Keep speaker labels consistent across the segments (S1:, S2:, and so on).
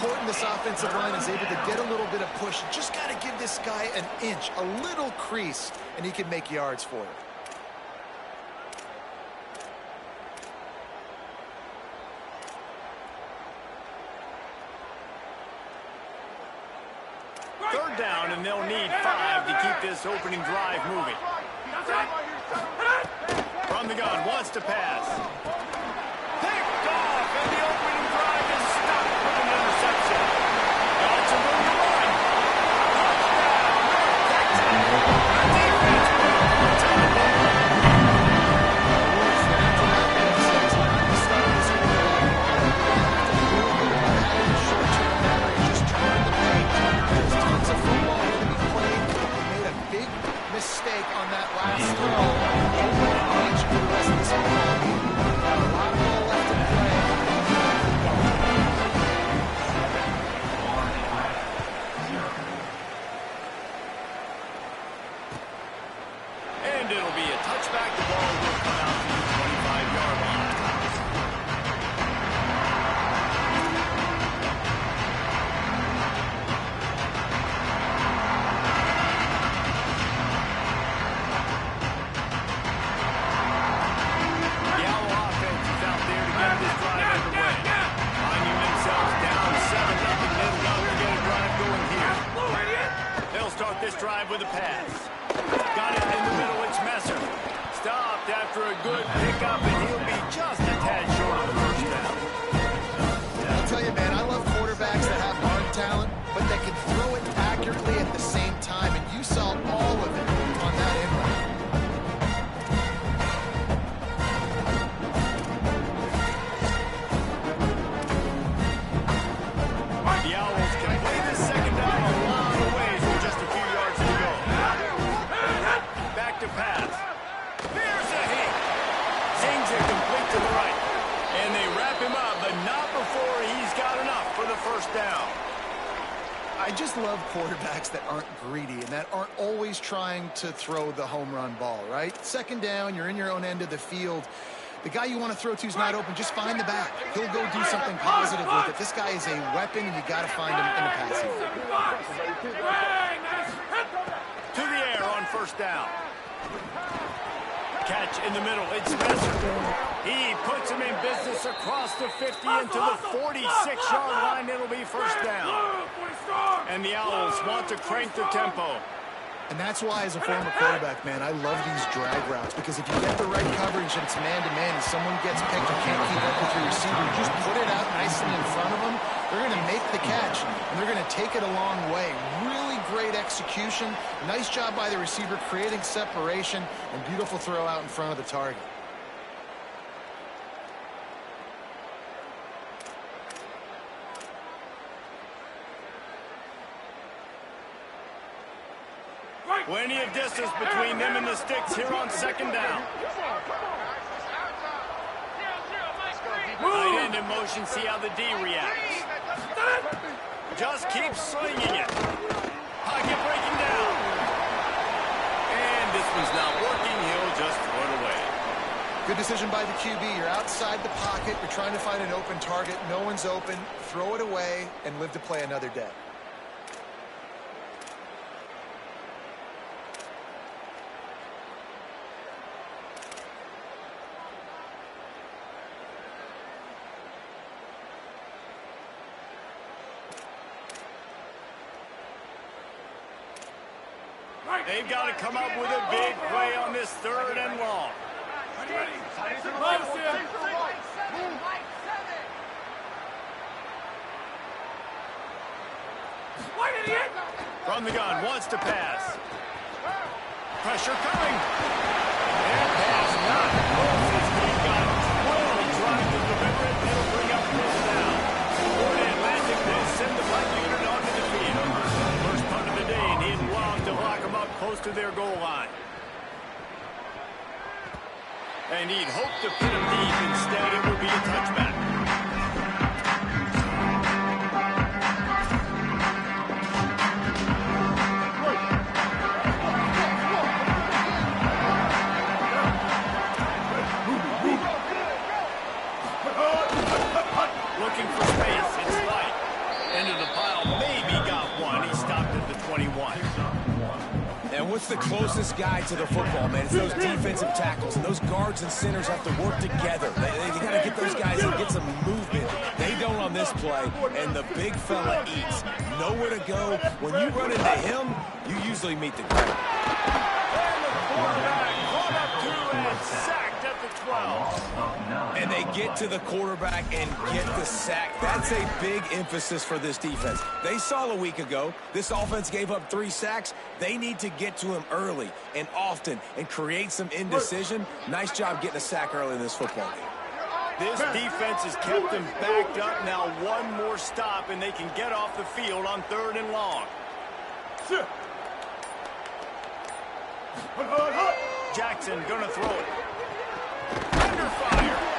S1: important this offensive line is able to get a little bit of push. You just got to give this guy an inch, a little crease, and he can make yards for you.
S2: Third down, and they'll need 5 to keep this opening drive moving. From the gun, wants to pass. Picked off, and the opening drive is stopped with an interception. Got some room to run.
S1: Mistake on that last throw. For the rest of this ball game. Got a lot of ball left to play.
S2: And it'll be a touchback. The ball will come out to the 25-yard line. Drive with a pass. Got it in the middle. It's Messer. Stopped after a good pickup, and he'll be just a tad short of the first down.
S1: Yeah, I'll tell you, man, I love quarterbacks that have arm talent, but they can throw it accurately at the same time, and you saw all of it on that end run.
S2: The Owls can play this second down a lot of ways with just a few yards to go. Back to pass. There's a hit. Zings it complete to the right. And they wrap him up, but not before he's got enough for the first down.
S1: I just love quarterbacks that aren't greedy and that aren't always trying to throw the home run ball, right? Second down, you're in your own end of the field. The guy you want to throw to is not open. Just find the back. He'll go do something positive with it. This guy is a weapon, and you got to find him in the passing.
S2: To the air on first down. Catch in the middle. It's Messer. He puts him in business across the 50 into the 46-yard line. It'll be first down. And the Owls want to crank the tempo.
S1: And that's why, as a former quarterback, man, I love these drag routes, because if you get the right coverage and it's man-to-man and someone gets picked and can't keep up with your receiver, you just put it out nicely in front of them, they're going to make the catch, and they're going to take it a long way. Really great execution. Nice job by the receiver creating separation, and beautiful throw out in front of the target.
S2: Plenty of distance between them and the sticks here on second down. Tight end in motion, see how the D reacts. Just keep slinging it. Pocket breaking down. And this one's not working. He'll just throw it away.
S1: Good decision by the QB. You're outside the pocket. You're trying to find an open target. No one's open. Throw it away and live to play another day.
S2: They've got to come up with a big play on this third and long. From the gun, wants to pass. Pressure coming. And pass not. He's got 12 trying to deliver it. It'll bring up first down. Fort Atlantic will send the black unit onto the field. First punt of the day, needing long to lock them up close to their goal line. And he'd hope to pin him deep. Instead, it will be a touchback. Looking for space. It's light. And into the pile. Maybe got one. He stopped at the 21.
S3: And what's the closest guy to the football, man? It's those defensive tackles. And those guards and centers have to work together. They got to get those guys and get some movement. They don't on this play, and the big fella eats. Nowhere to go. When you run into him, you usually meet the ground.
S2: And the quarterback caught up to and sacked at the 12.
S3: And they get to the quarterback and get the sack. That's a big emphasis for this defense. They saw a week ago, this offense gave up 3 sacks. They need to get to him early and often and create some indecision. Nice job getting a sack early in this football game.
S2: This defense has kept them backed up. Now one more stop, and they can get off the field on 3rd and long. Jackson gonna throw it. Under fire.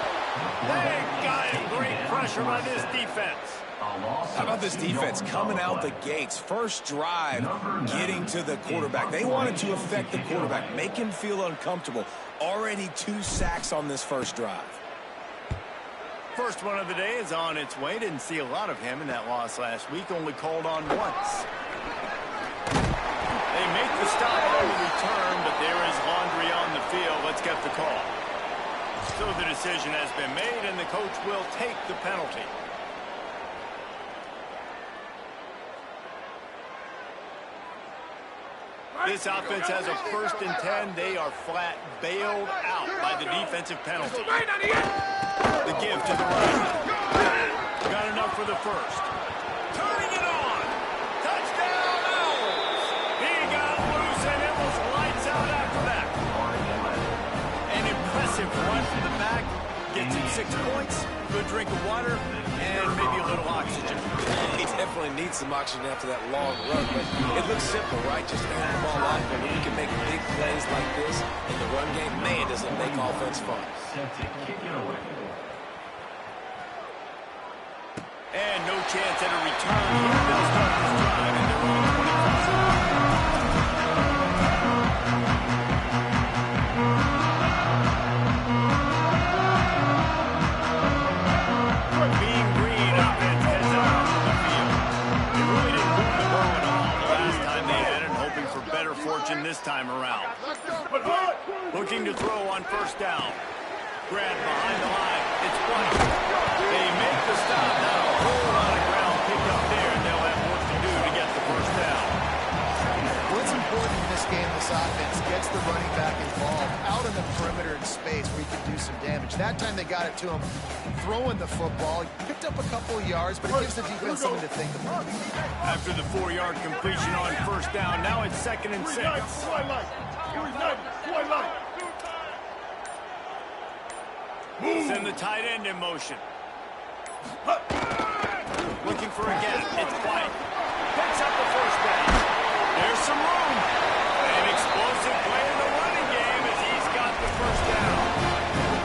S2: They got him. Great pressure by this defense.
S3: How about this defense coming out the gates? First drive, getting to the quarterback. They wanted to affect the quarterback, make him feel uncomfortable. Already 2 sacks on this first drive.
S2: First one of the day is on its way. Didn't see a lot of him in that loss last week. Only called on once. They make the stop on the return, but there is laundry on the field. Let's get the call. So the decision has been made, and the coach will take the penalty. This offense has a 1st and 10. They are flat bailed out by the defensive penalty. The give to the right. Got enough for the first. Turning it on. Touchdown, Owls. He got loose, and it was lights out after that. An impressive run from the back. Gets him 6 points, good drink of water, and maybe a little oxygen.
S3: He definitely needs some oxygen after that long run, but it looks simple, right? Just hand the ball off, but when you can make big plays like this in the run game, man, does it make offense fun.
S2: And no chance at a return. They'll start this drive in their own 25. Mean Green offense heads out on the field. They really didn't move the ball at all the last time they had it, hoping for better fortune this time around. Looking to throw on 1st down. Grant behind the line. It's White. They make the stop. Not a whole lot of ground picked up there, and they'll have work to do to get the 1st down.
S1: What's important in this game, this offense gets the running back involved out in the perimeter in space where he can do some damage. That time they got it to him throwing the football. He picked up a couple of yards, but it gives the defense something to think about.
S2: After the 4-yard completion on 1st down, now it's 2nd and 6. Send the tight end in motion. Looking for a gap. It's White. Picks up the 1st down. There's some room. An explosive play in the running game as he's got the 1st down.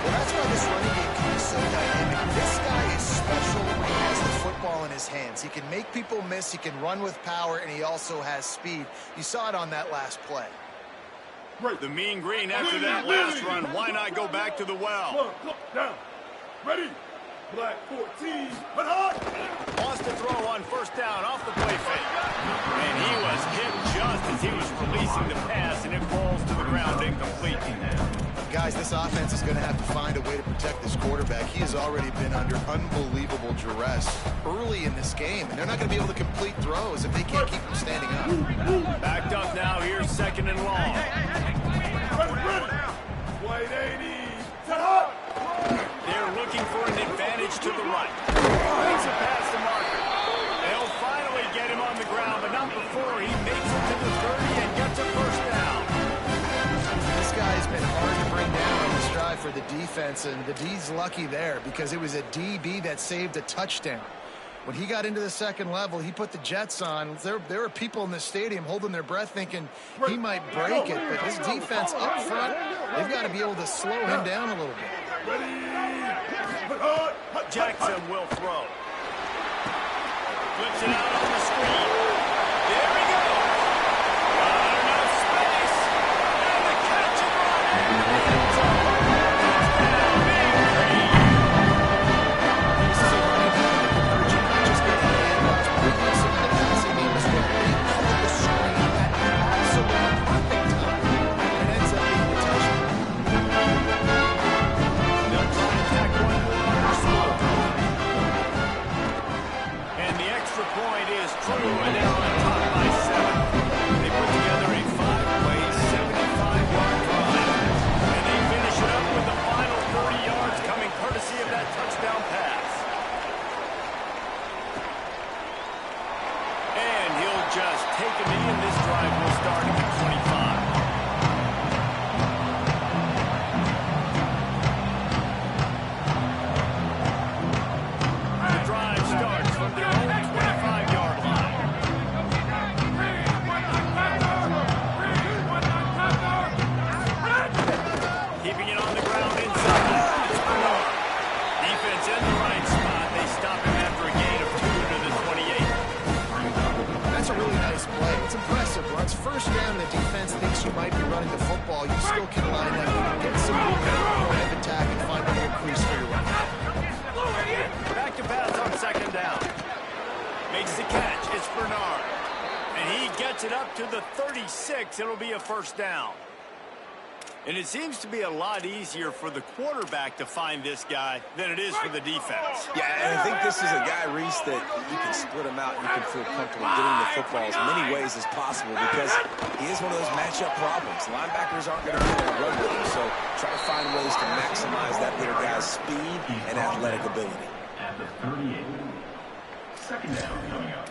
S1: Well, that's why this running game can be so dynamic. This guy is special when he has the football in his hands. He can make people miss. He can run with power, and he also has speed. You saw it on that last play.
S2: The Mean Green after that last run. Why not go back to the well?
S4: Down. Ready. Black 14. But hot.
S2: Wants to throw on 1st down off the play fake. And he was hit just as he was releasing the pass, and it falls to the ground incomplete.
S1: Guys, this offense is going to have to find a way to protect this quarterback. He has already been under unbelievable duress early in this game, and they're not going to be able to complete throws if they can't keep him standing up.
S2: Backed up now. Here's 2nd and long.
S4: White 80. Hot.
S2: They're looking for an advantage to the right. Makes a pass to Marker. They'll finally get him on the ground, but not before he makes it to the 30 and gets a 1st down.
S1: This guy's been hard to bring down on this drive for the defense, and the D's lucky there because it was a DB that saved a touchdown. When he got into the 2nd level, he put the Jets on. There were people in the stadium holding their breath thinking he might break it, but his defense up front, they've got to be able to slow him down a little bit.
S2: Jackson will throw. Flips it out on the screen. There he goes. Not enough space. And the catch and run. Touchdown, Mean Green.
S1: This is a running back that can hurt you, not just get the handoffs, but
S2: true, and they're on top by 7. They put together a 5-play, 75-yard drive. And they finish it up with the final 30 yards coming courtesy of that touchdown pass. And he'll just take a knee, and this drive will start at the 25.
S1: It's first down, the defense thinks you might be running the football. You still can line up, get some movement and attack, and find a little crease for your run.
S2: Back to pass on second down. Makes the catch. It's Bernard. And he gets it up to the 36. It'll be a first down. And it seems to be a lot easier for the quarterback to find this guy than it is for the defense.
S3: Yeah, and I think this is a guy, Reese, that you can split him out and you can feel comfortable getting the football as many ways as possible because he is one of those matchup problems. Linebackers aren't going to be able to run with him, so try to find ways to maximize that little guy's speed and athletic ability.
S5: At the 38, second down coming up.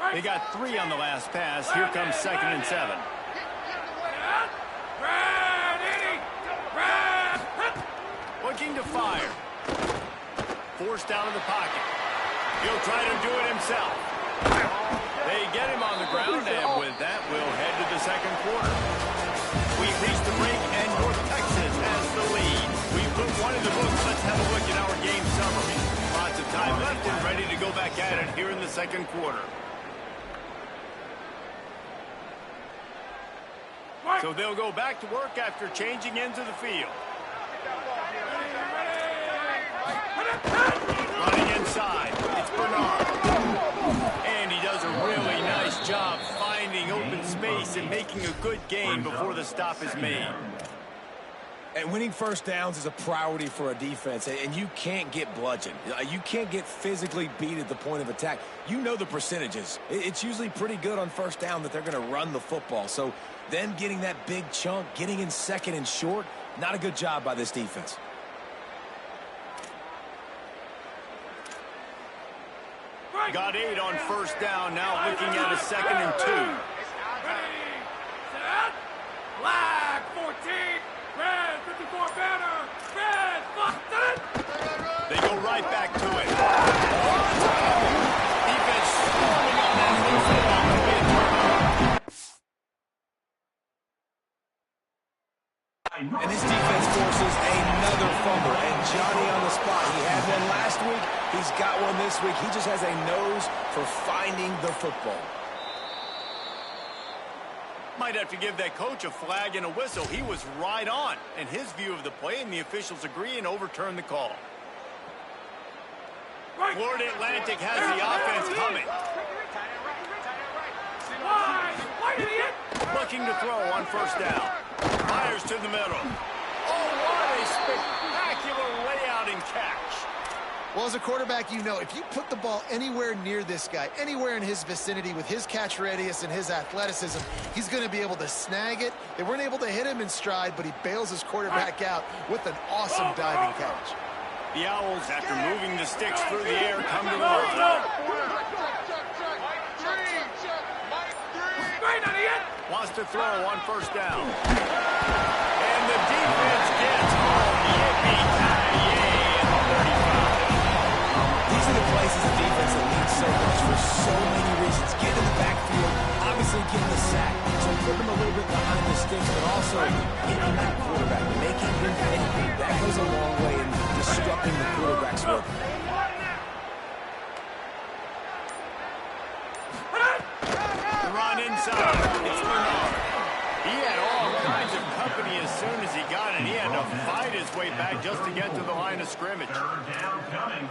S2: They got 3 on the last pass. Here comes 2nd and 7. Looking to fire. Forced out of the pocket. He'll try to do it himself. They get him on the ground, and with that, we'll head to the second quarter. We reach the break, and North Texas has the lead. We put one in the books. Let's have a look at our game summary. Lots of time left and ready to go back at it here in the second quarter. So they'll go back to work after changing into the field. Running inside, it's Bernard. And he does a really nice job finding open space and making a good gain before the stop is made.
S3: And winning first downs is a priority for a defense, and you can't get bludgeoned. You can't get physically beat at the point of attack. You know the percentages. It's usually pretty good on first down that they're going to run the football. So them getting that big chunk, getting in second and short, not a good job by this defense.
S2: Got 8 on first down, now looking at a 2nd and 2.
S4: Ready, set, flag 14, red 54 banner, red,
S2: They go right back to it. Defense swarming on that loose ball.
S3: And this defense forces another fumble. And Johnny on the spot. He had one last week. He's got one this week. He just has a nose for finding the football.
S2: Might have to give that coach a flag and a whistle. He was right on in his view of the play, and the officials agree and overturn the call. Florida Atlantic has the offense coming. Looking to throw on first down. Fires to the middle. Oh, what a spectacular layout and catch.
S1: Well, as a quarterback, you know, if you put the ball anywhere near this guy, anywhere in his vicinity with his catch radius and his athleticism, he's going to be able to snag it. They weren't able to hit him in stride, but he bails his quarterback out with an awesome diving catch.
S2: The Owls, after moving the sticks through the air, come to the line. Wants to throw on first down. And the defense gets home. Yippee-ki-yay at the 35.
S3: These are the places the defense that needs so much for so many reasons. Get in the backfield, obviously getting the sack, so put them a little bit behind the sticks, but also hitting that quarterback, making him pay. That goes a long way in disrupting the quarterback's work.
S2: Run inside. It's Bernard. He had all kinds of company as soon as he got it. He had to fight his way back just to get to the line of scrimmage.
S5: Third down coming.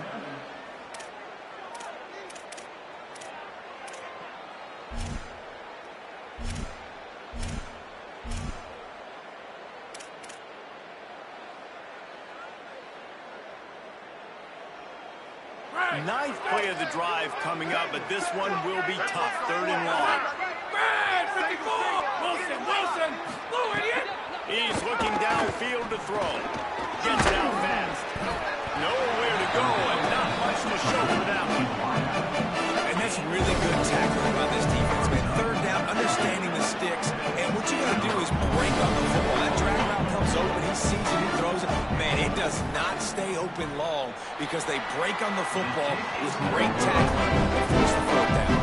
S2: Ninth play of the drive coming up, but this one will be tough. 3rd and long. Wilson! He's looking downfield to throw. Gets it out fast. Nowhere to go and not much to show for that one.
S3: And that's really good tackling by this defense, man. 3rd down, understanding the sticks, and what you got to do is break on the football. That drag route comes open, he sees it, he throws it. Man, it does not stay open long because they break on the football with great tackling and force the 4th down.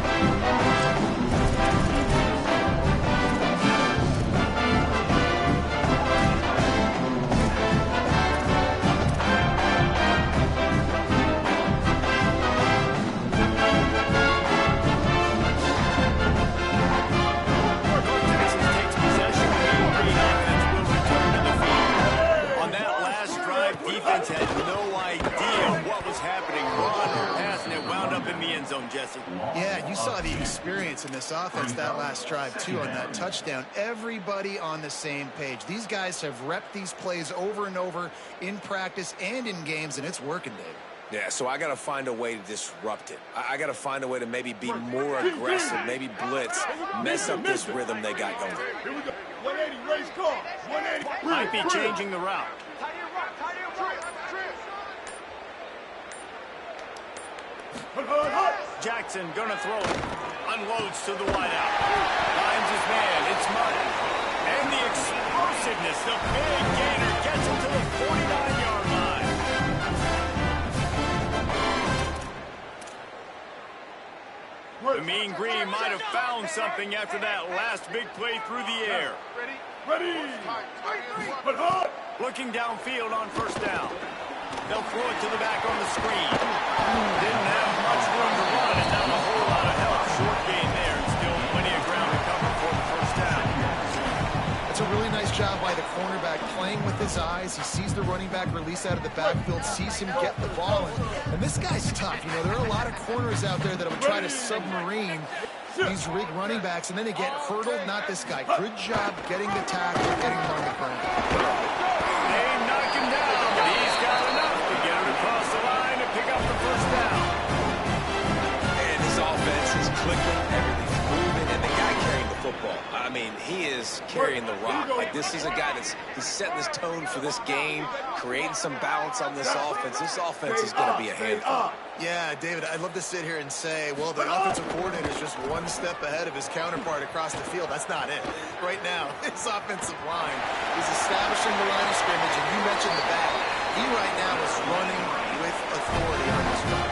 S2: Had no idea what was happening. Run or pass, and it wound up in the end zone, Jesse.
S1: Yeah, you saw the experience in this offense that last drive, too, on that touchdown. Everybody on the same page. These guys have repped these plays over and over in practice and in games, and it's working, Dave.
S3: Yeah, so I got to find a way to disrupt it. I got to find a way to maybe be more aggressive, maybe blitz, mess up this rhythm they got going.
S4: Here we go. 180, race car. 180.
S2: Might be changing the route. Jackson gonna throw it. Unloads to the wideout. Finds his man. It's Martin. And the explosiveness. The big gainer gets him to the 49-yard line. The Mean Green might have found something after that last big play through the air.
S4: Ready. Put hard.
S2: Looking downfield on 1st down. They'll throw it to the back on the screen. Didn't have much room to run and not a whole lot of help. Short gain there and still plenty of ground to cover for the 1st down.
S1: It's a really nice job by the cornerback playing with his eyes. He sees the running back release out of the backfield, sees him get the ball. And this guy's tough. You know, there are a lot of corners out there that will try to submarine these rig running backs, and then they get hurdled. Not this guy. Good job getting the tackle, getting him on the ground.
S2: They knock him down, but he's got enough to get him across the line and pick up the 1st down.
S3: And this offense is clicking, everything's moving, and the guy carrying the football, I mean, he is carrying the rock. Like, this is a guy he's setting this tone for this game, creating some balance on this offense. This offense is going to be a handful.
S1: Yeah, David, I'd love to sit here and say, well, the offensive coordinator is just one step ahead of his counterpart across the field. That's not it. Right now, his offensive line is establishing the line of scrimmage, and you mentioned the back. He right now is running with authority on his run.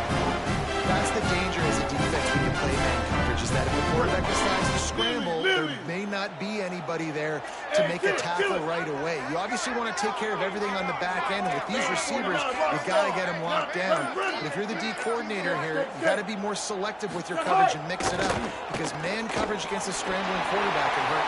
S1: That's the danger as a defense when you play man coverage, is that if the quarterback decides to scramble, there may not be anybody there to make a tackle right away. You obviously want to take care of everything on the back end, and with these receivers, you've got to get them locked down. But if you're the D coordinator here, you've got to be more selective with your coverage and mix it up, because man coverage against a scrambling quarterback can hurt.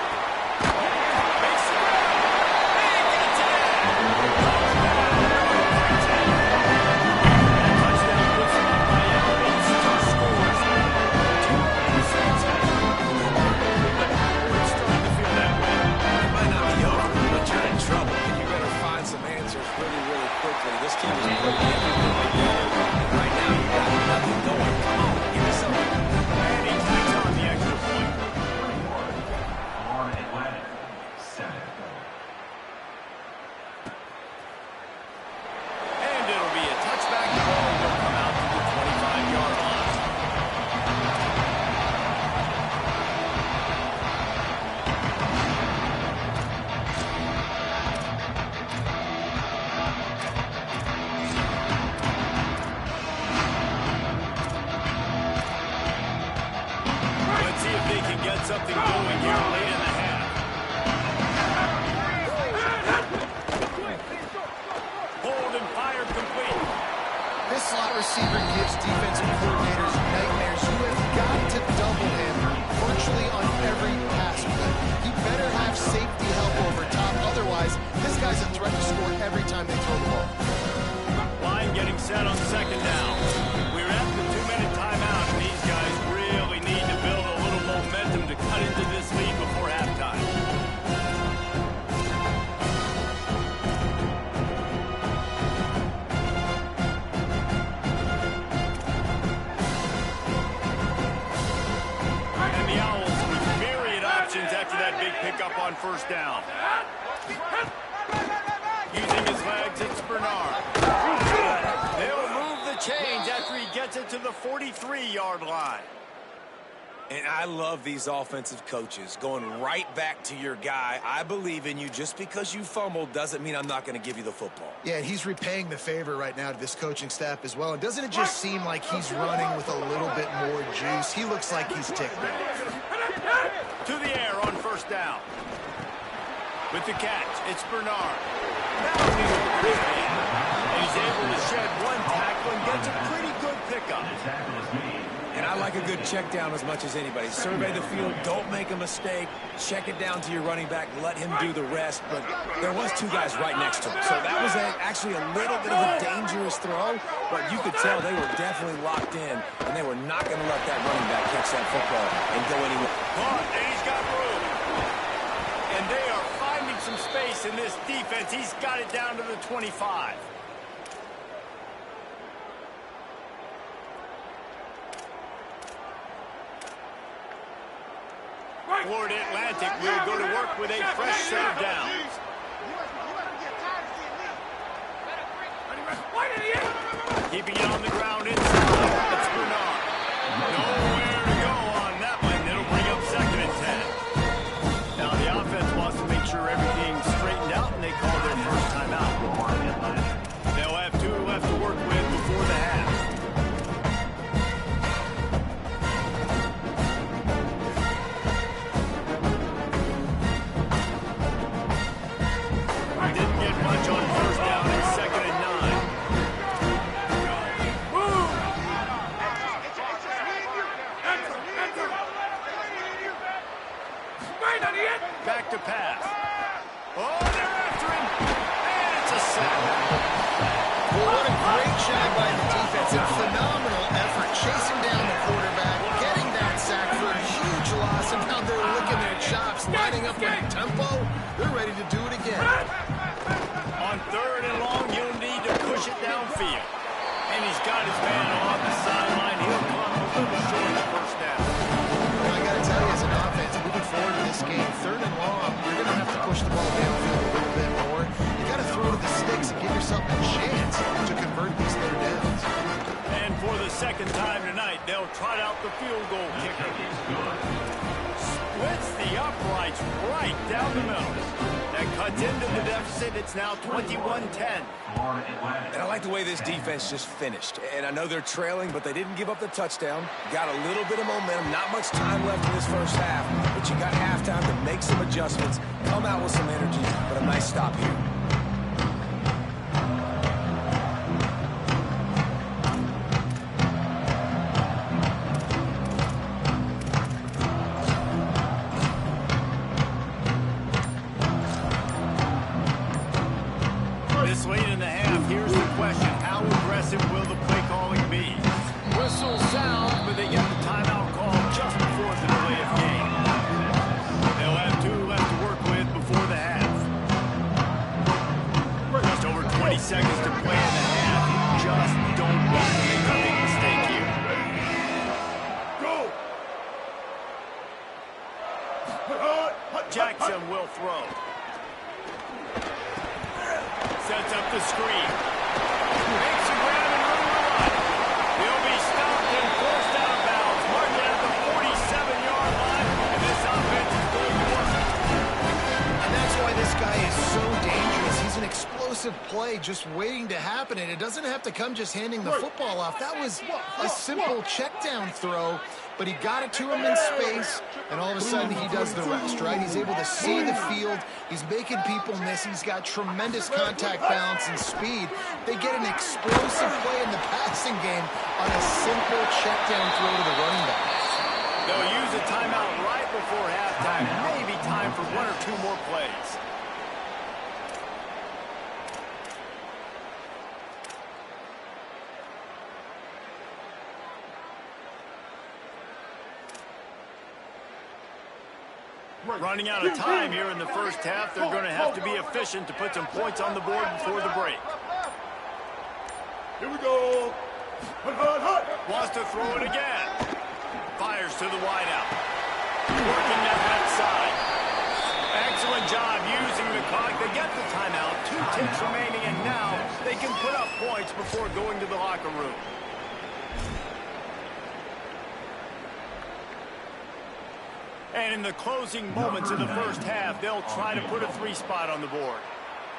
S3: This team is putting everything together. Right now, you got nothing going. Come on, give me something.
S2: And he takes on the extra point.
S5: 24 on Atlantic, 7.
S2: And it'll be a touchback. The ball will come out to the 25-yard line. Something going here late in the half. Hold and fire complete.
S1: This slot receiver gives defensive coordinators nightmares. You have got to double him virtually on every pass play. He better have safety help over top. Otherwise, this guy's a threat to score every time they throw the ball.
S2: Line getting set on 2nd down. We're at the 2-minute timeout, and these guys really need to build a little momentum the Owls with myriad options after that big pickup on first down. Using his legs, it's Bernard. They'll move the chains after he gets it to the 43-yard line.
S3: And I love these offensive coaches going right back to your guy. I believe in you. Just because you fumbled doesn't mean I'm not going to give you the football.
S1: Yeah, he's repaying the favor right now to this coaching staff as well. And doesn't it just seem like he's running with a little bit more juice? He looks like he's ticked off.
S2: To the air on first down. With the catch, it's Bernard. And he's able to shed one tackle and gets a pretty good pickup.
S3: And I like a good check down as much as anybody. Survey the field, don't make a mistake, check it down to your running back, let him do the rest. But there was two guys right next to him. So that was actually a little bit of a dangerous throw, but you could tell they were definitely locked in, and they were not going to let that running back catch that football and go anywhere.
S2: And he's got room. And they are finding some space in this defense. He's got it down to the 25. Florida Atlantic will go to work with a fresh set of downs. Keeping it on the ground inside. It's Bernard. Nowhere to go on that one. It'll bring up 2nd and 10. Now the offense wants to make sure everything's straightened out, and they call their first timeout. They'll have 2 left to work with before the half. Back to pass. Oh, they're after him. And it's a sack.
S1: Well, what a great job by the defense and phenomenal effort chasing down the quarterback, getting that sack for a huge loss, and now they're licking their chops, lining up with tempo. They're ready to do it again.
S2: On 3rd and long, you'll need to push it downfield. And he's got his man on the sideline. He'll come a little short of first down.
S1: Well, I got to tell you, as an offense, moving forward in this game, 3rd and long, you're going to have to push the ball downfield a little bit more. You got to throw to the sticks and give yourself a chance to convert these 3rd downs.
S2: And for the 2nd time tonight, they'll trot out the field goal kicker. Splits the uprights right down the middle. That cuts into the deficit. It's now 21-10.
S3: And I like the way this defense just finished. And I know they're trailing, but they didn't give up the touchdown. Got a little bit of momentum. Not much time left in this first half, but you got halftime to make some adjustments, come out with some energy, but a nice stop here.
S2: This late in the half, here's the question. How aggressive will the play calling be? Whistle sounds, but they get the timeout call just before the delay of game. They'll have 2 left to work with before the half. Just over 20 seconds to play in the half. You just don't want to make a big mistake here.
S4: Go!
S2: Jackson will throw. Sets up the screen. Makes a grab and room to run. He'll be stopped and forced out of bounds. Marked at the 47-yard line, and this offense is going to work.
S1: And that's why this guy is so dangerous. He's an explosive play just waiting to happen, and it doesn't have to come just handing the football off. That was a simple check-down throw, but he got it to him in space, and all of a sudden he does the rest, right? He's able to see the field. He's making people miss. He's got tremendous contact balance and speed. They get an explosive play in the passing game on a simple check-down throw to the running back.
S2: They'll use a timeout right before halftime. Maybe time for 1 or 2 more plays. Running out of time here in the first half. They're going to have to be efficient to put some points on the board before the break.
S4: Here we go.
S2: Wants to throw it again. Fires to the wideout. Working that left side. Excellent job using the clock. They get the timeout. 2 ticks remaining, and now they can put up points before going to the locker room. And in the closing moments of the first half, they'll try to put a 3 spot on the board.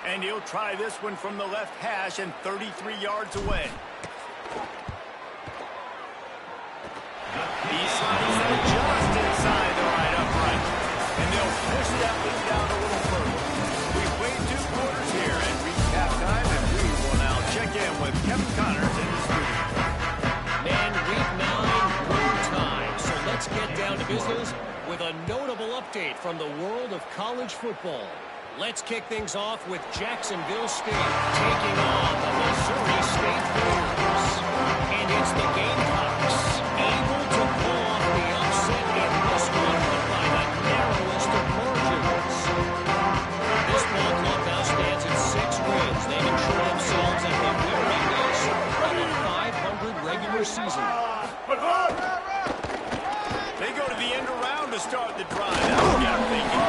S2: And he'll try this one from the left hash and 33 yards away. He slides that just inside the right upright. And they'll push that lead down a little further. We've played 2 quarters here and reached halftime, and we will now check in with Kevin Connors in the studio.
S6: And week 9, road time. So let's get down to business with a notable update from the world of college football. Let's kick things off with Jacksonville State taking on the Missouri State Bears. And it's the Gamecocks able to pull off the upset in this one, but by the narrowest of margins. This ball club now stands at 6 wins. They've ensured themselves at the very least of a 500 regular season.
S2: They go to the end around to start the drive. That'll get them thinking.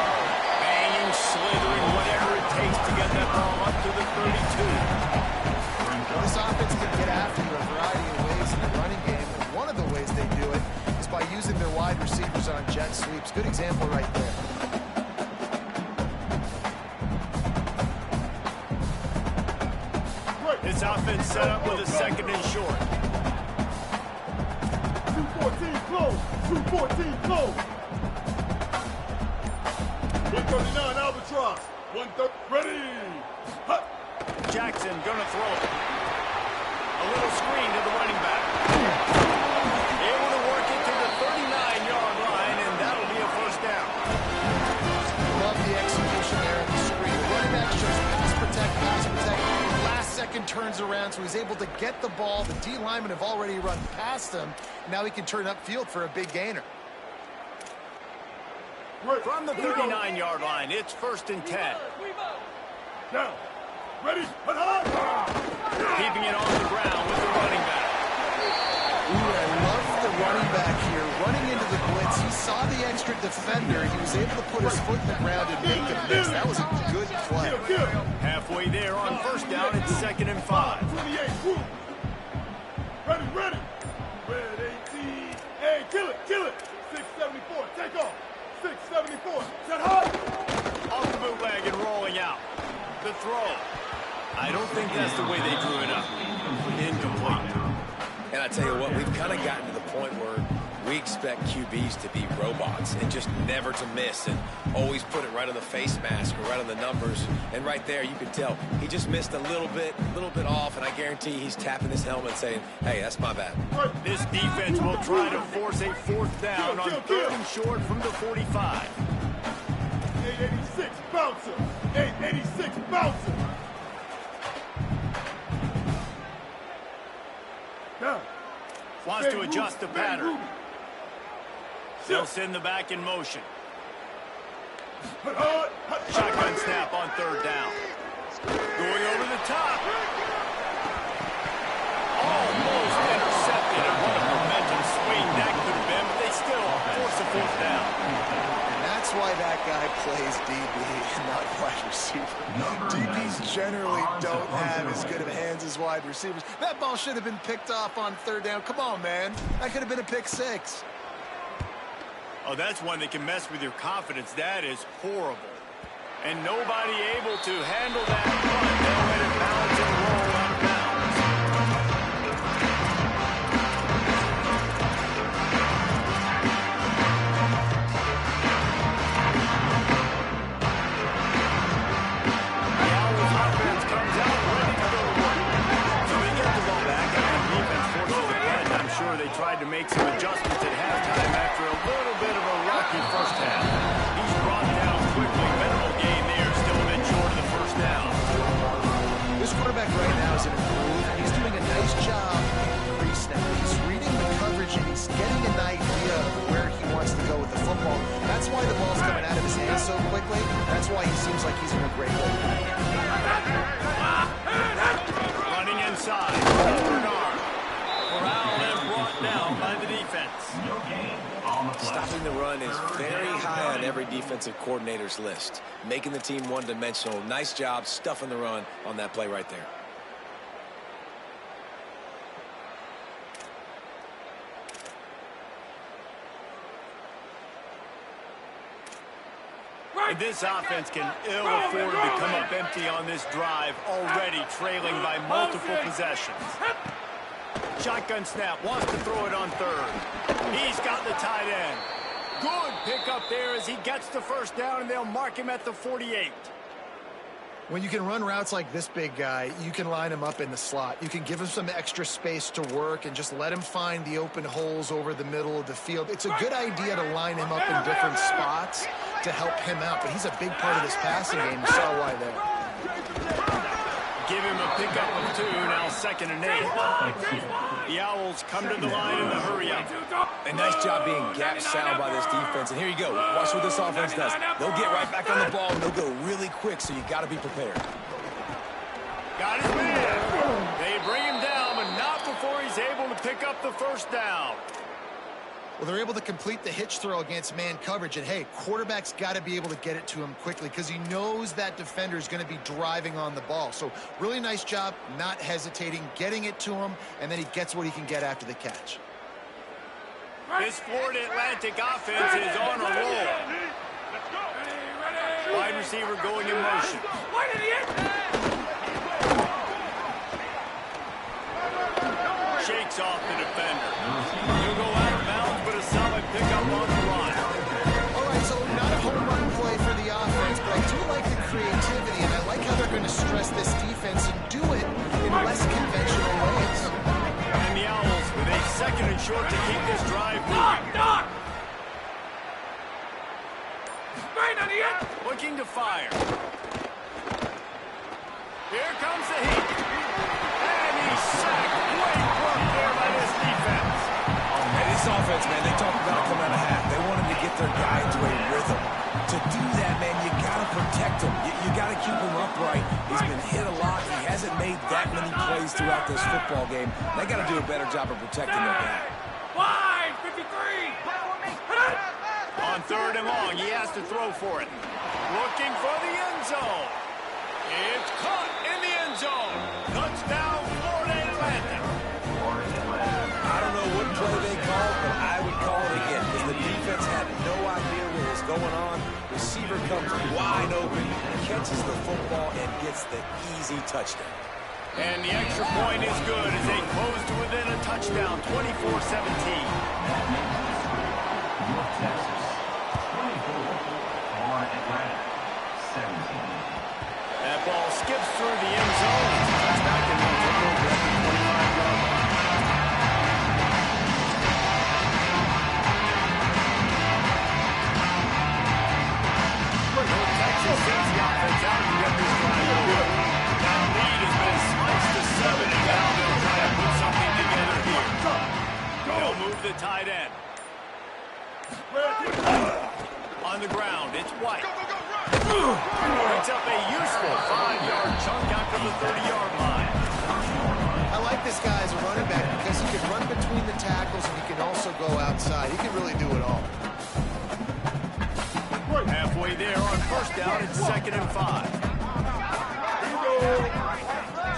S2: Banging, slithering, whatever it takes to get that ball up to the 32.
S1: This offense can get after you a variety of ways in the running game, and one of the ways they do it is by using their wide receivers on jet sweeps. Good example right there.
S2: This offense set up with a 2nd and short.
S4: 214 close. 214 close. 139 Albatross. 130. Ready. Hut.
S2: Jackson gonna throw it. A little screen to the running back. Able to work it to the 39-yard line, and that'll be a 1st down.
S1: Love the execution there on the screen. The running back shows pass protect, pass protect. Last second turns around, so he's able to get the ball. The D linemen have already run past him. Now he can turn upfield for a big gainer.
S2: From the 39-yard line, it's 1st and 10.
S4: Now. Ready.
S2: Keeping it on the ground with the running back.
S1: Ooh, I love the running back here. Running into the blitz, he saw the extra defender. He was able to put his foot in the ground and make the miss. That was a good play.
S2: Halfway there on 1st down, it's 2nd and 5.
S4: 28, group. Ready. Red 18. Hey, kill it. 674, take off. 674, set high.
S2: Off the bootleg and rolling out. The throw. I don't think that's the way they drew it up. Incomplete.
S3: And I tell you what, we've kind of gotten to the point where we expect QBs to be robots and just never to miss and always put it right on the face mask or right on the numbers. And right there, you could tell he just missed a little bit off, and I guarantee he's tapping his helmet saying, hey, that's my bad.
S2: This defense will try to force a 4th down on 3rd and short from the 45.
S4: 886 bouncer. 886 bouncer. Now.
S2: Wants to adjust the pattern. They'll send the back in motion. Shotgun snap on 3rd down. Going over the top. Almost intercepted. And what a momentum swing that could have been, but they still force a 4th down.
S1: And that's why that guy plays DB and not wide receiver. DBs generally don't have as good of hands as wide receivers. That ball should have been picked off on 3rd down. Come on, man. That could have been a pick 6.
S2: Oh, that's one that can mess with your confidence. That is horrible. And nobody able to handle that run. They'll let it bounce and roll out of bounds. The Owls offense comes out ready to go to work. So they get the ball back, and the defense forces a punt. I'm sure they tried to make some adjustments at halftime after a little bit of a rocky 1st half. He's brought down quickly. Minimal gain there, still a bit short of the 1st down.
S1: This quarterback right now is in a groove, and he's doing a nice job pre-snap. He's reading the coverage, and he's getting an idea of where he wants to go with the football. That's why the ball's coming out of his hands so quickly. That's why he seems like he's in a great way.
S2: Running inside. Bernard. Corralled and brought down by the defense.
S3: Stopping the run is very high on every defensive coordinator's list. Making the team one-dimensional. Nice job stuffing the run on that play right there.
S2: And this offense can ill afford to come up empty on this drive, already trailing by multiple possessions. Shotgun snap, wants to throw it on third. He's got the tight end. Good pickup there as he gets the first down, and they'll mark him at the 48.
S1: When you can run routes like this big guy, you can line him up in the slot. You can give him some extra space to work and just let him find the open holes over the middle of the field. It's a good idea to line him up in different spots to help him out, but he's a big part of this passing game. You saw why there.
S2: Give him a pickup of 2, now 2nd and 8. The Owls come to the line in the hurry-up.
S3: A nice job being gap sound by this defense. And here you go. Watch what this offense does. They'll get right back on the ball, and they'll go really quick, so you got to be prepared.
S2: Got his man. They bring him down, but not before he's able to pick up the first down.
S1: Well, they're able to complete the hitch throw against man coverage, and hey, quarterback's got to be able to get it to him quickly because he knows that defender is going to be driving on the ball. So really nice job, not hesitating, getting it to him, and then he gets what he can get after the catch.
S2: This Florida Atlantic offense is on a roll. Wide receiver going in motion. Shakes off the defender. He'll go out of bounds, but a solid pickup on the run.
S1: All right, so not a home run play for the offense, but I do like the creativity, and I like how they're going to stress this defense and do it in less conventional ways.
S2: And the Owls with a 2nd and short to keep this drive moving. Looking to fire. Here comes the heat. And he's sacked. Great work there by this defense.
S3: Hey, this offense, man, they talk about it coming out of half. They want him to get their guy into a rhythm. To do that, man, you got to protect him. You got to keep him upright. He's been hit a lot. He hasn't made that many plays throughout this football game. They got to do a better job of protecting their guy.
S2: 5-53. On 3rd and long, he has to throw for it. Looking for the end zone. It's caught in the end zone. Touchdown, Florida Atlantic.
S3: I don't know what play they called, but I would call it again because the defense had no idea what was going on. Receiver comes wide open, catches the football, and gets the easy touchdown.
S2: And the extra point is good as they close to within a touchdown, 24-17.
S5: North Texas, 24, Florida Atlantic, 17.
S2: That ball skips through the end zone. It's back and they'll take over at the 25-yard line. North Texas sends the offense out to get this drive over. That lead has been sliced to 7, and now they'll try to put something together here. They'll move the tight end. On the ground, it's White. Picks up a useful 5-yard chunk out to the 30-yard line.
S1: I like this guy as a running back because he can run between the tackles and he can also go outside. He can really do it all.
S2: Halfway there on first down, it's 2nd and 5.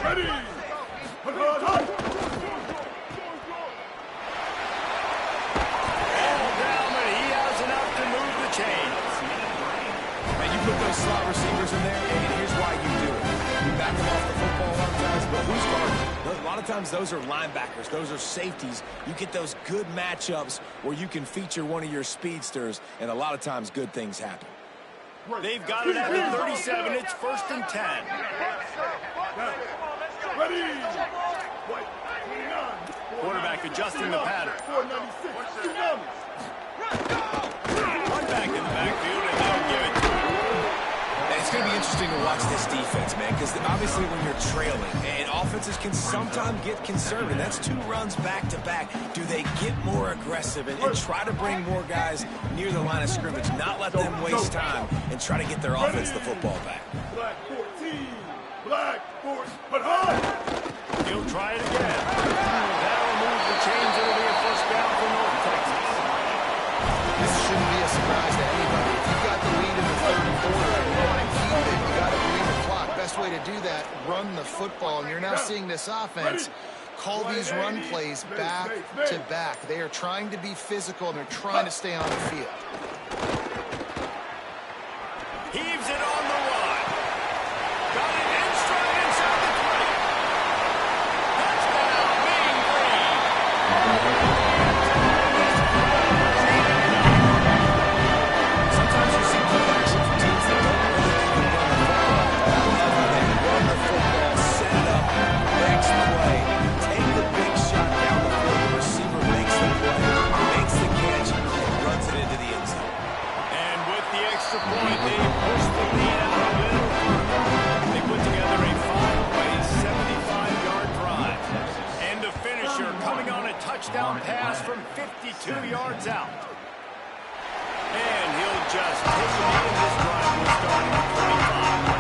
S4: Ready!
S2: All down, but he has enough to move the chains.
S3: Man, you put those slot receivers in there, and here's why you do it. You back them off the football a lot of times, but who's guarding? A lot of times those are linebackers. Those are safeties. You get those good matchups where you can feature one of your speedsters, and a lot of times good things happen.
S2: They've got it at the 37. It's 1st and 10.
S4: Ready!
S2: Quarterback adjusting the pattern.
S4: 496. Two numbers.
S2: One back in the backfield, and they'll give it to him.
S3: It's going to be interesting to watch this defense, man, because obviously when you're trailing, and offenses can sometimes get conservative. That's 2 runs back-to-back. Do they get more aggressive and try to bring more guys near the line of scrimmage, not let them waste time, and try to get their offense the football back?
S4: Black 14. Black 14. But hard.
S2: He'll try it again. That'll move the chains. It'll be a first down for North Texas.
S1: This shouldn't be a surprise to anybody. If you've got the lead in the third quarter and you want to keep it, you got to bleed the clock. Best way to do that, run the football. And you're now seeing this offense call these run plays back to back. They are trying to be physical, and they're trying to stay on the field.
S2: Heaves it on the run. Got it in stride inside the 20. Touchdown, Mean Green.
S3: Sometimes you see play action from teams that don't really even run the football, set it up, next play, take the big shot down the field. The receiver makes the play, makes the catch, and runs it into the end zone.
S2: And with the extra point, they push the lead out a little further. They put together a 5-play, 75-yard drive. And the finisher coming on a touchdown pass from 52 yards out. And he'll just take it in. This drive will start at 25.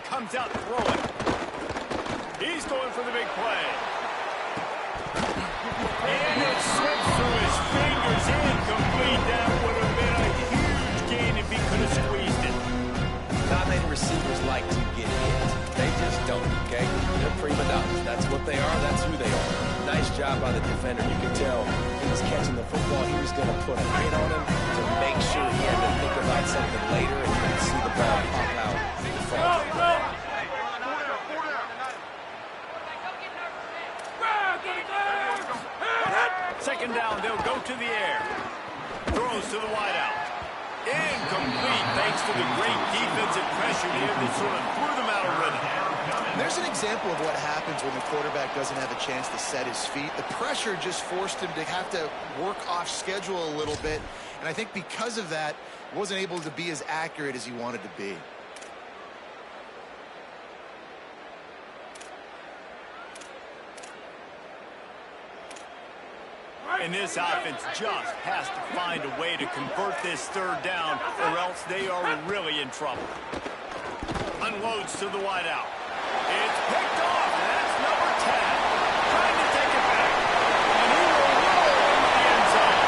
S2: Comes out throwing. He's going for the big play. And it slips through his fingers. Incomplete. That would have been a huge gain if he could have squeezed it.
S3: Dominating receivers like to get hit. They just don't, okay? They're prima donnas. That's what they are. That's who they are. Nice job by the defender. You can tell he was catching the football. He was going to put a hit on him to make sure he had to think about something later, and you can see the ball pop out.
S2: Second down, they'll go to the air. Throws to the wideout. Incomplete thanks to the great defensive pressure here that sort of threw them out of rhythm.
S1: There's an example of what happens when the quarterback doesn't have a chance to set his feet. The pressure just forced him to have to work off schedule a little bit. And I think because of that, wasn't able to be as accurate as he wanted to be.
S2: And this offense just has to find a way to convert this third down, or else they are really in trouble. Unloads to the wideout. It's picked off, and that's number 10. Trying to take it back. And he will roll in the end zone.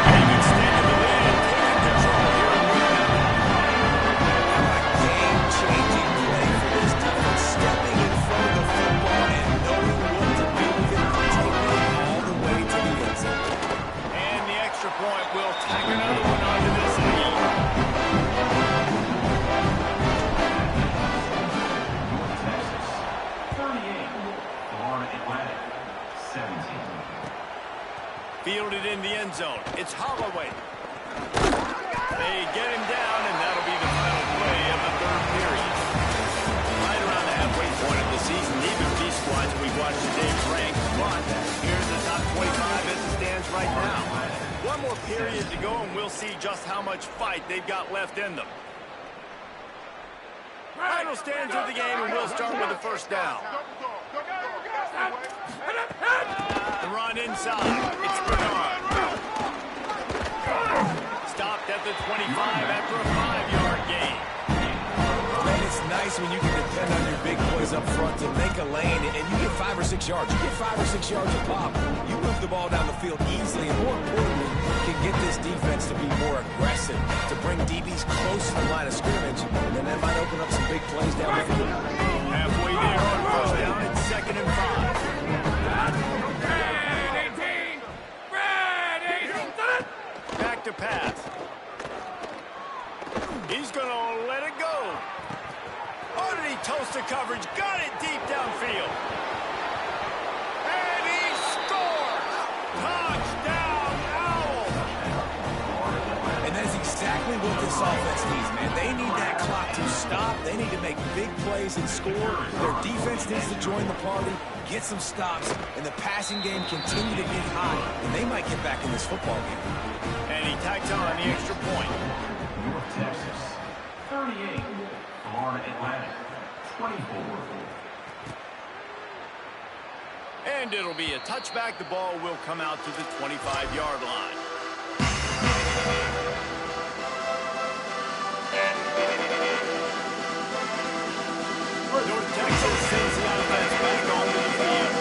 S2: They've extended the lead and taken control here in week 9.
S3: A game-changing play for this defense, stepping in front of the football and knowing what to do with it, taking it all the way to the end zone.
S2: And the extra point will tack another one onto this lead. Fielded in the end zone. It's Holloway. They get him down, and that'll be the final play of the third period. Right around the halfway point of the season, neither of these squads we've watched today ranked, but here's the top 25 as it stands right now. One more period to go, and we'll see just how much fight they've got left in them. Final stands of the game, and we'll start with the first down. The run inside. It's Bernard. Stopped at the 25 after a 5-yard gain.
S3: Man, it's nice when you can depend on your big boys up front to make a lane, and you get 5 or 6 yards. You get 5 or 6 yards a pop. You move the ball down the field easily, and more importantly, can get this defense to be more aggressive, to bring DBs close to the line of scrimmage, and then that might open up some big plays down the field.
S2: Halfway there on first down, it's 2nd and 5. Back to pass. He's going to let it go. Oh, did he toast the coverage? Got it deep downfield. And he scores! Touchdown, Owls!
S3: And that's exactly what this offense needs, man. They need that clock to stop. They need to make big plays and score. Their defense needs to join the party. get some stops, and the passing game continue to get hot, and they might get back in this football game.
S2: And he tacks on the extra point.
S5: North Texas, 38. Florida Atlantic, 24.
S2: And it'll be a touchback. The ball will come out to the 25-yard line. North Texas sends the offense back onto the field.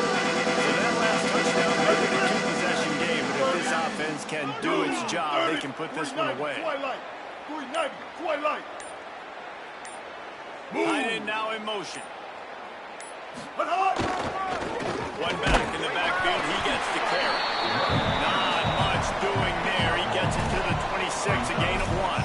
S2: So that last touchdown made it a two-possession game, but if this offense can do its job, they can put this one away.
S4: Twilight.
S2: Tight end now in motion. One back in the backfield. He gets the carry. Not much doing there. He gets it to the 26, a gain of 1.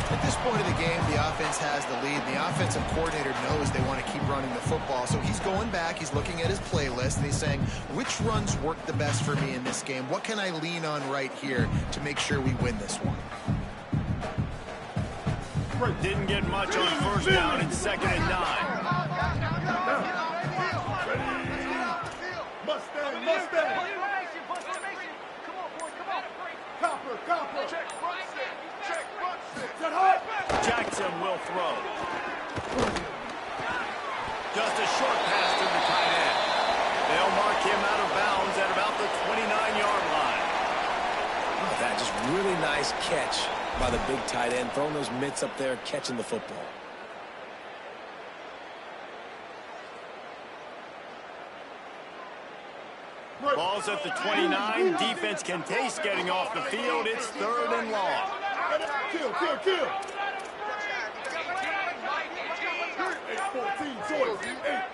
S1: At this point of the game, the offense has the lead. The offensive coordinator knows they want to keep running the football. So he's going back, he's looking at his playlist, and he's saying, which runs work the best for me in this game? What can I lean on right here to make sure we win this one?
S2: Didn't get much on first down and 2nd and 9.
S4: Mustang. Copper.
S2: Jackson will throw. Just a short pass to the tight end. They'll mark him out of bounds at about the 29-yard line.
S3: Look at that, just really nice catch by the big tight end, throwing those mitts up there, catching the football.
S2: Ball's at the 29. Defense can taste getting off the field. It's 3rd and long.
S4: Kill.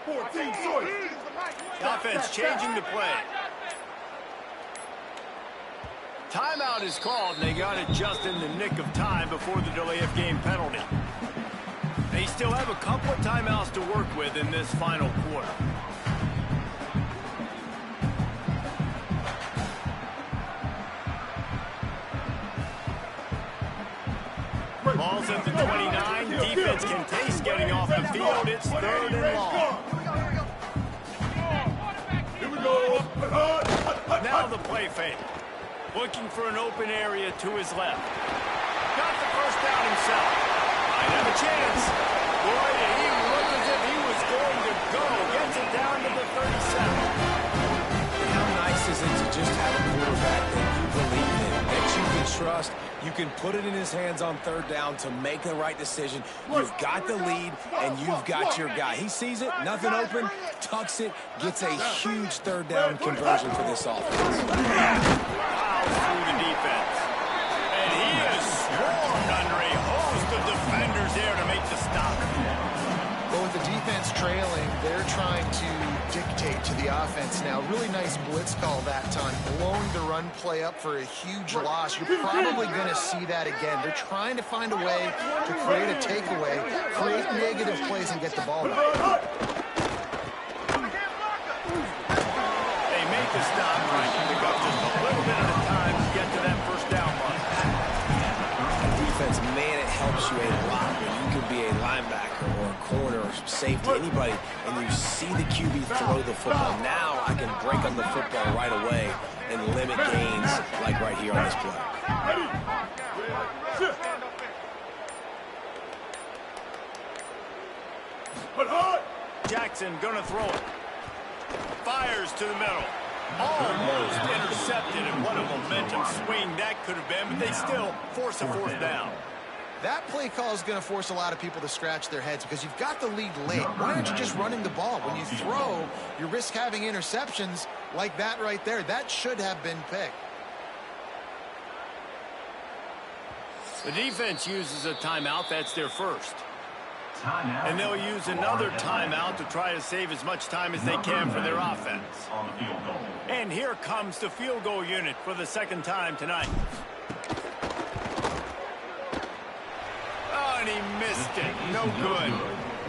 S4: 8-14 choice.
S2: Offense changing the play. Timeout is called, and they got it just in the nick of time before the delay of game penalty. They still have a couple of timeouts to work with in this final quarter. Ball's at the 29. Defense can taste getting off the field. It's 3rd and long.
S4: Here we go.
S2: Now the play fake. Looking for an open area to his left. Got the first down himself. Might have a chance. Boy, he looked as if he was going to go. Gets it down to the 37.
S3: How nice is it to just have a quarterback that you believe in, that you can trust? You can put it in his hands on 3rd down to make the right decision. You've got the lead, and you've got your guy. He sees it, nothing open, tucks it, gets a huge 3rd down conversion for this offense.
S2: Through the defense. And he is swarmed under a host of defenders there to make the stop.
S1: Well, with the defense trailing, they're trying to dictate to the offense now. Really nice blitz call that time. Blowing the run play up for a huge loss. You're probably going to see that again. They're trying to find a way to create a takeaway, create negative plays, and get the ball back.
S2: They make the stop, trying to pick up just a little bit at a time to get to that first down line.
S3: Defense, man, it helps you a lot when you can be a linebacker or a corner or safety, anybody, and you see the QB throw the football. Now I can break on the football right away and limit gains like right here on this play.
S2: Jackson gonna throw it. Fires to the middle. Almost intercepted, and what a momentum swing that could have been, but they still force a 4th down.
S1: That play call is going to force a lot of people to scratch their heads because you've got the lead late. Why aren't you just running the ball? When you throw, you risk having interceptions like that right there. That should have been picked.
S2: The defense uses a timeout. That's their first.
S5: Timeout.
S2: And they'll use another timeout to try to save as much time as they can for their offense.
S5: On the field goal.
S2: And here comes the field goal unit for the 2nd time tonight. Oh, and he missed it. No good.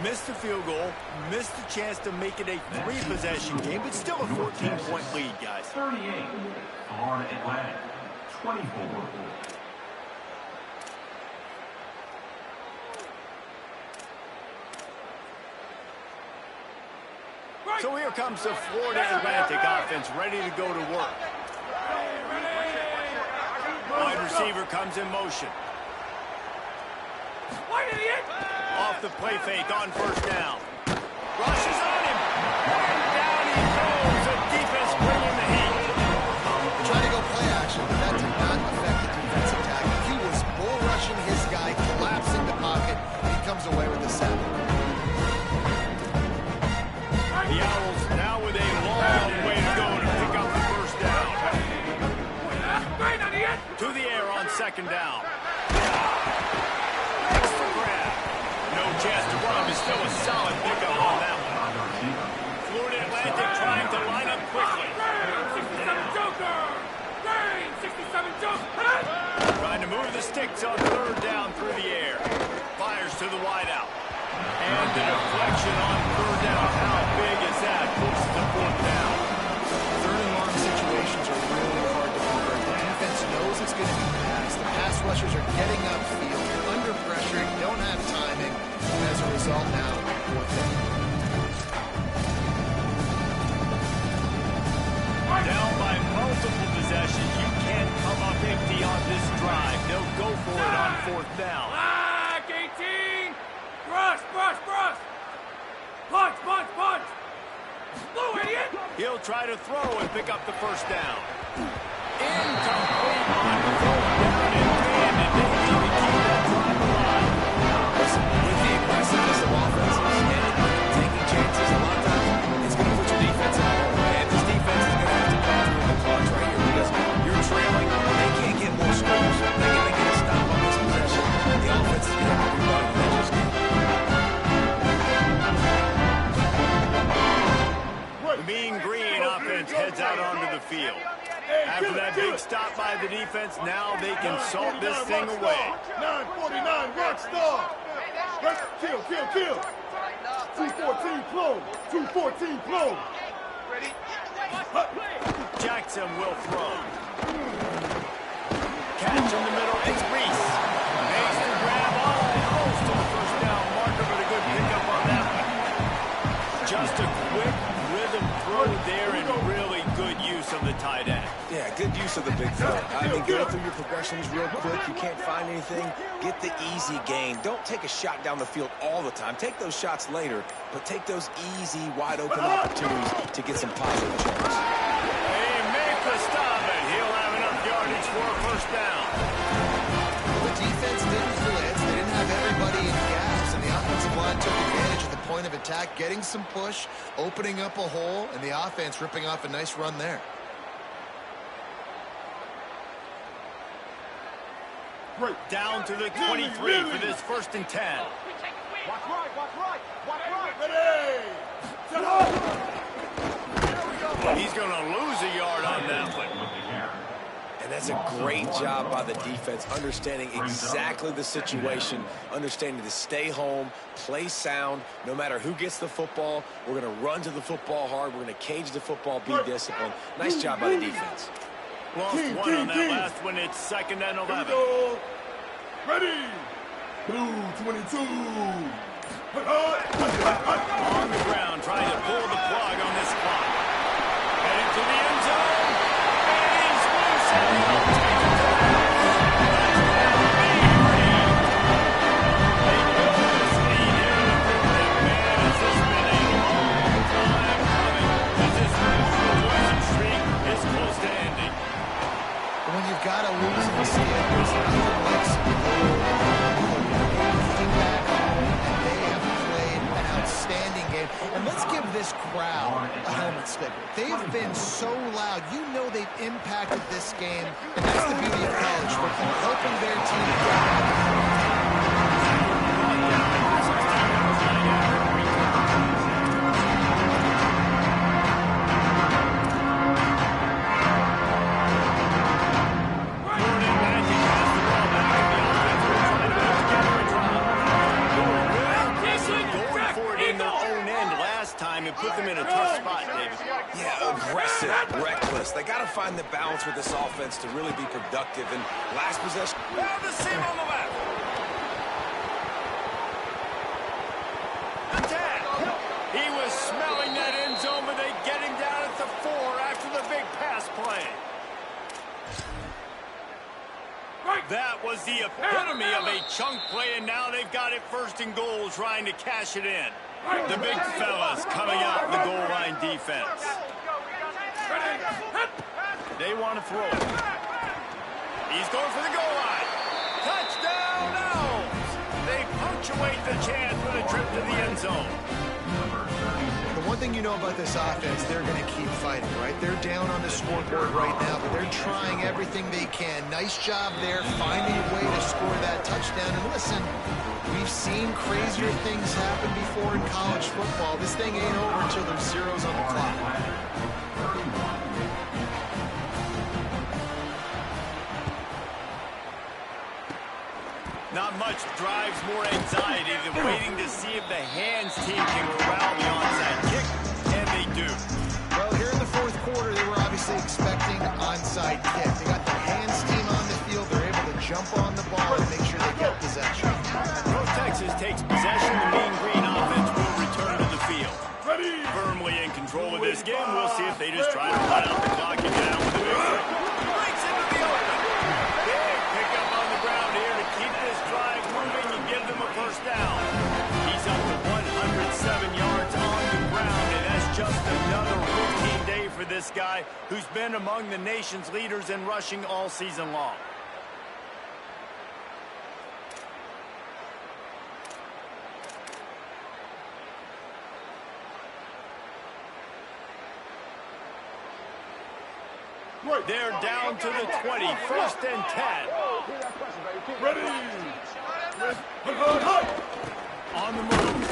S2: Missed the field goal. Missed the chance to make it a 3-possession game, but still a 14-point lead, guys.
S5: 38. Florida Atlantic, 24.
S2: So here comes the Florida Atlantic offense ready to go to work. Wide receiver comes in motion. Off the play fake on first down. Rushes on him. And down he goes. The defense bringing the heat.
S1: Trying to go play action, but that did not affect the defensive tackle. He was bull rushing his guy, collapsing the pocket, and he comes away with a sack.
S2: The Owls now with a long way to go to pick up the first down. To the air on second down. Next for grab. No chance to run, but still a solid pickup on that one. Florida Atlantic trying to line up quickly.
S4: 67 Joker! 67 Joker!
S2: Trying to move the sticks on third down through the air. Fires to the wideout. And the deflection on third down. How big is that? Puts the fourth down.
S1: Third and long situations are really hard to convert. The defense knows it's going to be passed. The pass rushers are getting upfield. You're under pressure. You don't have timing. And as a result now, fourth down.
S2: Down by multiple possessions. You can't come up empty on this drive. They'll go for it on fourth down.
S4: Black 18! Brush, brush, brush! Punch, punch, punch! Blue idiot!
S2: He'll try to throw and pick up the first down. Incomplete on fourth down and banded. They need to keep that drive alive.
S3: Listen, with the aggressiveness of offenses and taking chances, a lot of times it's going to put your defense in hole. And this defense is going to have to come through the clutch right here because you're trailing. They can't get more scores. They can get a stop on this possession. The offense is going to have to be running the edges.
S2: The Mean Green offense heads out onto the field. After that big stop by the defense, now they can salt this thing away.
S4: 949 Rockstar! Kill, kill, kill! 214 close! 214 close!
S2: Jackson will throw. Catch in the middle. It's Reese. Makes the grab almost to the first down marker, but a good pickup on that one. Just a quick rhythm throw there and really good use of the tight end.
S3: Yeah, good use of the big throw. I mean, go through your progressions real quick. You can't find anything. Get the easy gain. Don't take a shot down the field all the time. Take those shots later, but take those easy, wide-open opportunities to get some positive chances.
S2: They make the stop, and he'll have enough yardage for a first down.
S1: The defense didn't blitz. They didn't have everybody in gaps, and the offensive line took advantage of the point of attack, getting some push, opening up a hole, and the offense ripping off a nice run there.
S2: Down to the 23 for this first and 10.
S4: Watch right, watch right, watch right! Ready! Set up!
S2: He's going to lose a yard on that one.
S3: And that's a great job by the defense, understanding exactly the situation, understanding to stay home, play sound. No matter who gets the football, we're going to run to the football hard. We're going to cage the football, be disciplined. Nice job by the defense.
S2: Lost one on that last one. It's second and 11.
S4: Ready! Blue 22!
S2: On the ground, trying to pull the plug on this clock. Headed to the end zone. And he's loose. And he'll take it to the They build this lead here in the fourth. Man, has this been a long time coming as this losing streak is close to ending.
S1: When you've got a losing skid, there's nothing like some back home, and they have played an outstanding game. And let's give this crowd a helmet sticker. They've been so loud. You know they've impacted this game, and that's the beauty of college football, helping their team get
S2: and put them in a tough spot, David.
S3: Yeah, aggressive, reckless. They got to find the balance with this offense to really be productive. And last possession.
S2: Down the seam on the left. Attack. He was smelling that end zone That was the epitome of a chunk play, and now they've got it first and goal, trying to cash it in. The big fellas coming out in the goal line defense. They want to throw it. He's going for the goal line. Touchdown, Owls! They punctuate the chance with a trip to the end zone.
S1: The one thing you know about this offense, they're going to keep fighting, right? They're down on the scoreboard right now, but they're trying everything they can. Nice job there, finding a way to score that touchdown. And listen, we've seen crazier things happen before in college football. This thing ain't over until there's zeros on the clock.
S2: Not much drives more anxiety than waiting to see if the hands team can corral the onside kick, and they do.
S1: Well, here in the fourth quarter, they were obviously expecting onside kick. They got the hands team on the field. They're able to jump on the ball and make sure they get possession.
S2: North Texas takes possession. The Mean Green offense will return to the field. Firmly in control of this game. We'll see if they just try to run out the clock and get out with the victory. Breaks into the open. Big pickup on the ground here to keep this drive moving and give them a first down. He's up to 107 yards on the ground, and that's just another routine day for this guy who's been among the nation's leaders in rushing all season long. They're down to the 20, first and 10.
S4: Ready.
S2: On the move.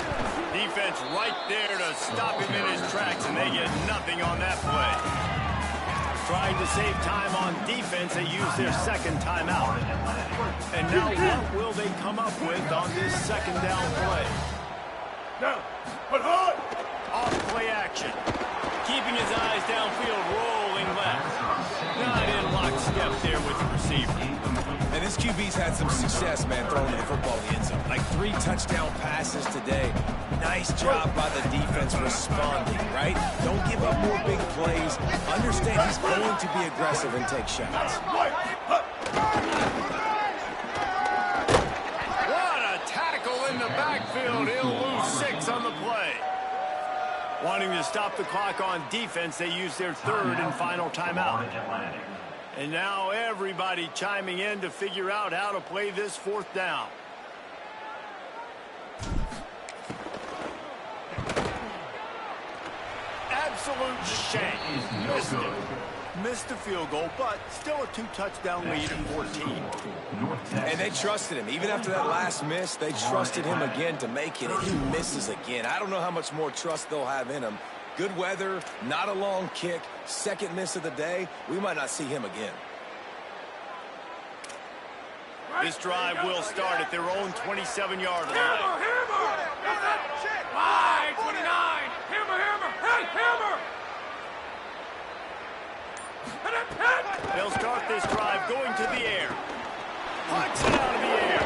S2: Defense right there to stop him in his tracks, and they get nothing on that play. Trying to save time on defense, they use their second timeout. And now what will they come up with on this second down play?
S4: Down. Put hard.
S2: Off play action. Keeping his eyes downfield, rolling left. Not in lockstep there with the receiver.
S3: And this QB's had some success, man, throwing the football in the end zone. Like 3 touchdown passes today. Nice job by the defense responding, right? Don't give up more big plays. Understand he's going to be aggressive and take shots.
S2: What a tackle in the backfield. He'll lose 6 on the play. Wanting to stop the clock on defense, they use their third and final timeout. And now everybody chiming in to figure out how to play this fourth down. Absolute shame. Missed it. Missed the field goal, but still a 2-touchdown lead at 14.
S3: And they trusted him. Even after that last miss, they trusted him again to make it, and he misses again. I don't know how much more trust they'll have in him. Good weather, not a long kick, second miss of the day. We might not see him again.
S2: This drive will start at their own 27-yard line.
S4: Hammer. Line 29. Hammer. Hey, hammer.
S2: They'll start this drive going to the air. Punch it out of the air.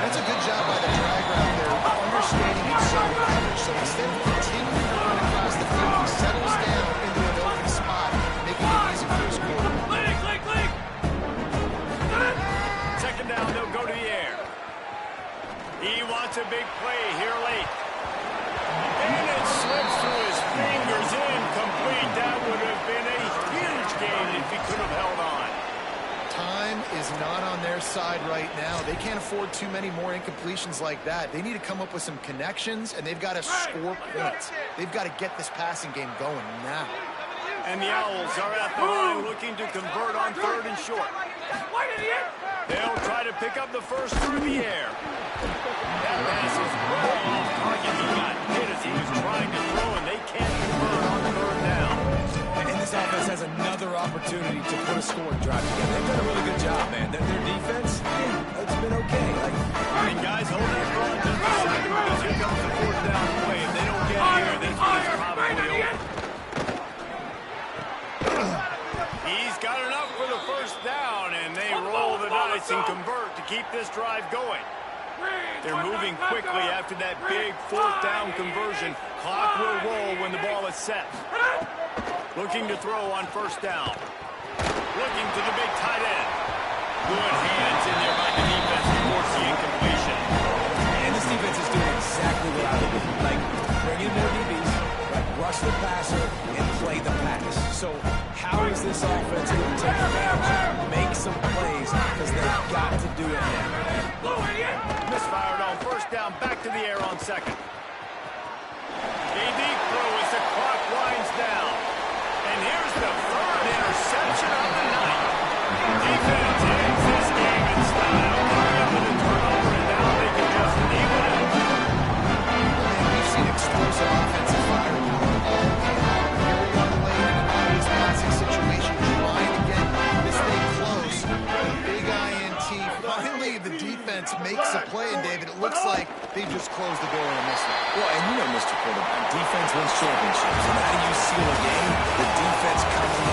S1: That's a good job by the drag route there, understanding his zone coverage. So instead of continuing to run across the field, he settles down into an open spot, making it easy for his quarterback.
S4: Click.
S2: Second down, they'll go to the air. He wants a big play here late. And it slips through his fingers, incomplete. That would have been a huge gain if he could have held on.
S1: Time is not on their side right now. They can't afford too many more incompletions like that. They need to come up with some connections, and they've got to score points. They've got to get this passing game going now.
S2: And the Owls are at the line looking to convert on third and short. They'll try to pick up the first through the air. That pass is well off target. He got hit as he was trying to throw, and they can't convert on third down.
S3: And this offense has another opportunity to put a scoring drive together. They've done a really good job, man. Their defense, it's been okay.
S2: And guys, hold that thought just a second, because here comes the fourth down play. If they don't get here, this one's probably over. He's got enough for the first down, and they roll the dice and convert to keep this drive going. They're moving quickly after that big fourth down conversion. Clock will roll when the ball is set. Looking to throw on first down. Looking to the big tight end. Good hands in there by the defense to force the incompletion.
S3: And this defense is doing exactly what I would do. Like, bring in more DBs, like rush the passer, and play the pass. So how is this offense going to take advantage, make some plays, because they've got to do it now.
S2: Misfired on first down, back to the air on second. A deep throw as the clock winds down. And here's the third interception of the night. Defense ends this game in style. Coming up with a turnover, and now they can just leave it at that.
S1: Man, we've seen explosive offensive firepower all game long. Here we are late in an obvious passing situation, trying to get this thing close. The big INT. Finally, the defense makes a play, and David, it looks like they just closed the door on this one.
S3: Well, and you know, Mr. Quarterback, defense wins championships. And how do you seal a game? The defense coming